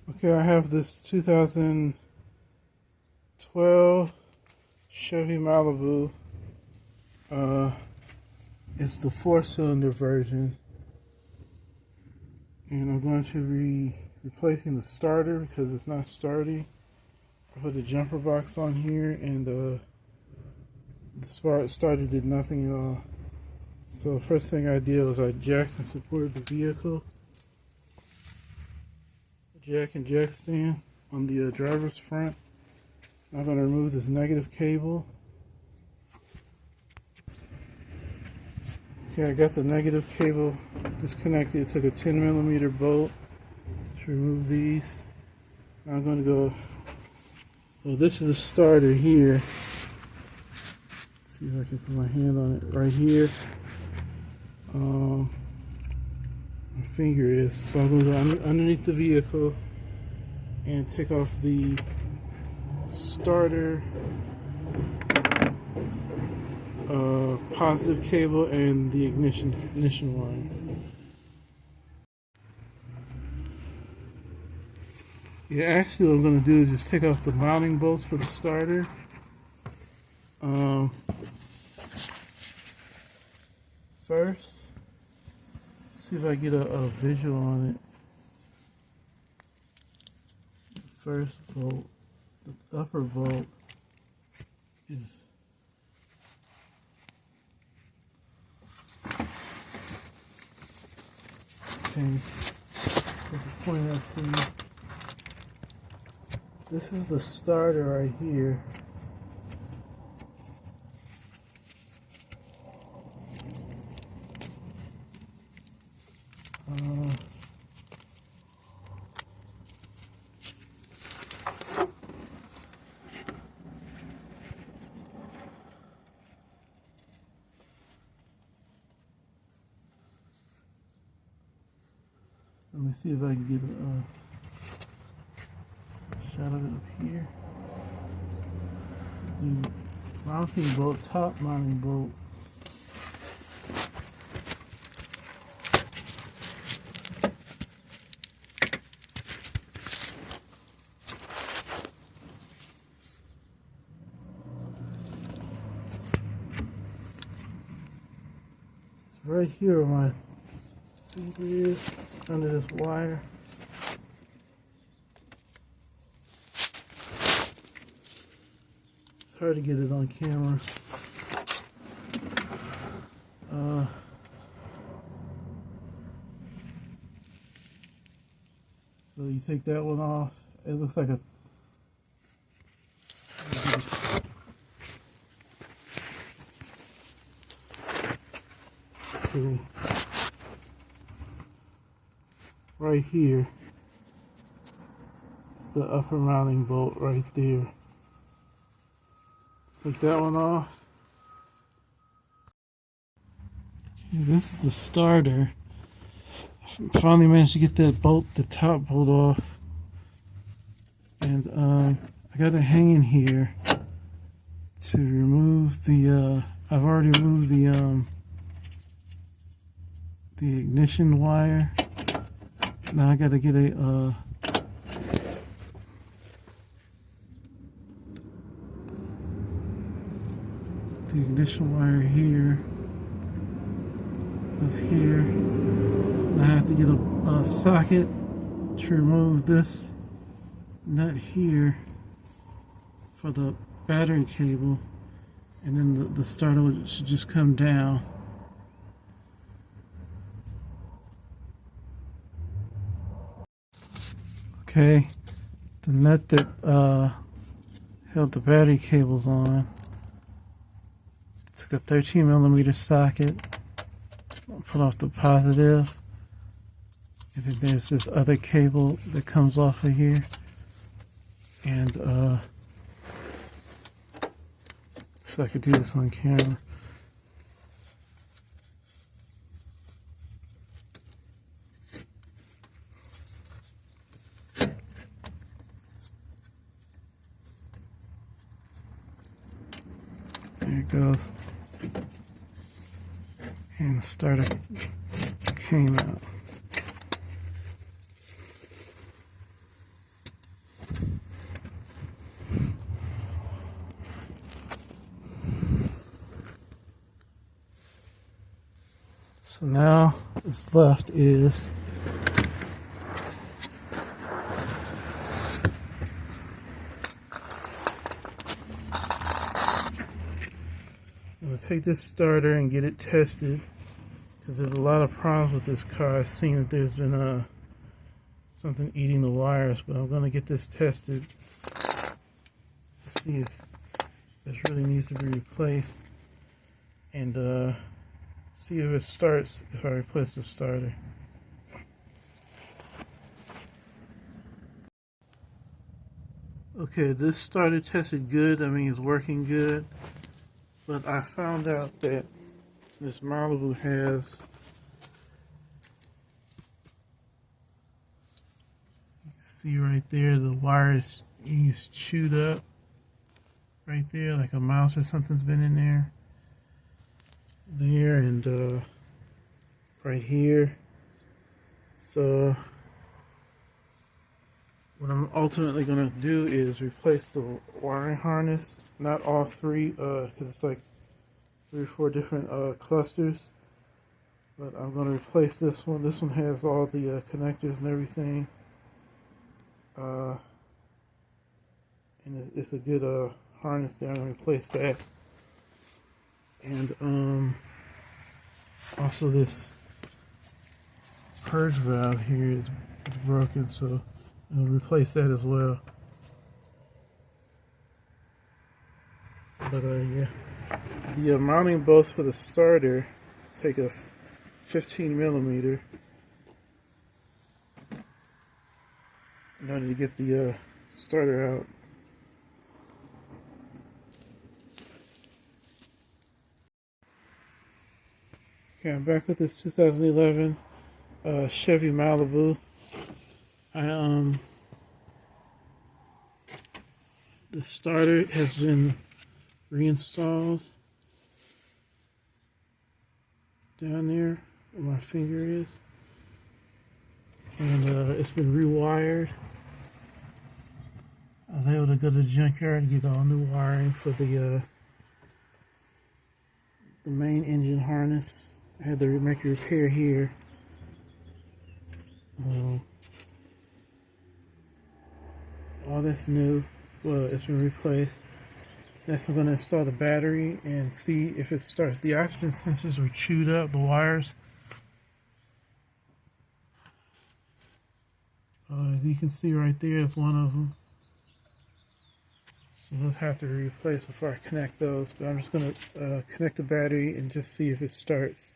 Okay, I have this 2012 Chevy Malibu. It's the 4-cylinder version, and I'm going to be replacing the starter because it's not starting. I put a jumper box on here, and the starter did nothing at all. So the first thing I did was I jacked and supported the vehicle. Jack and jack stand on the driver's front. I'm going to remove this negative cable. Okay, I got the negative cable disconnected. It took a 10mm bolt to remove these. I'm going to go, well, this is the starter here. Let's see if I can put my hand on it right here. My finger is, so I'm going to go underneath the vehicle and take off the starter positive cable and the ignition wire. Yeah, actually what I'm going to do is just take off the mounting bolts for the starter. First, see if I get a visual on it. The first bolt, the upper bolt is okay. Point out to you. This is the starter right here. Let me see if I can get a shot of it up here. The mounting bolt, top mounting bolt. It's right here where my finger is, under this wire. It's hard to get it on camera. So you take that one off. It looks like a right here. It's the upper mounting bolt right there. Take that one off. Okay, this is the starter. I finally managed to get that bolt, the top bolt off. And I got it hanging here to remove the, I've already removed the ignition wire. Now I got to get the ignition wire here. Goes here. Now I have to get a socket to remove this nut here for the battery cable, and then the starter should just come down. Okay, the nut that held the battery cables on, took a 13mm socket, put off the positive, and then there's this other cable that comes off of here, and so I could do this on camera. There it goes. And the starter came out. So now what's left is I'm going to take this starter and get it tested, because there's a lot of problems with this car. I've seen that there's been something eating the wires, but I'm going to get this tested to see if this really needs to be replaced, and see if it starts if I replace the starter. Okay, this starter tested good. I mean, it's working good. But I found out that this Malibu has, you can see right there, the wire is chewed up right there, like a mouse or something's been in there. And right here. So what I'm ultimately going to do is replace the wiring harness. Not all three, because it's like 3 or 4 different clusters. But I'm going to replace this one. This one has all the connectors and everything. And it's a good harness there. I'm going to replace that. And also this purge valve here is broken, so I'll replace that as well. But yeah, the mounting bolts for the starter take a 15 millimeter in order to get the starter out. Okay, I'm back with this 2011 Chevy Malibu. The starter has been reinstalled down there where my finger is, and it's been rewired. I was able to go to the junkyard and get all new wiring for the main engine harness. I had to make a repair here. All that's new. Well, it's been replaced. Next, I'm going to install the battery and see if it starts. The oxygen sensors were chewed up, the wires. As you can see right there, it's one of them. So let's have to replace before I connect those. But I'm just going to connect the battery and just see if it starts.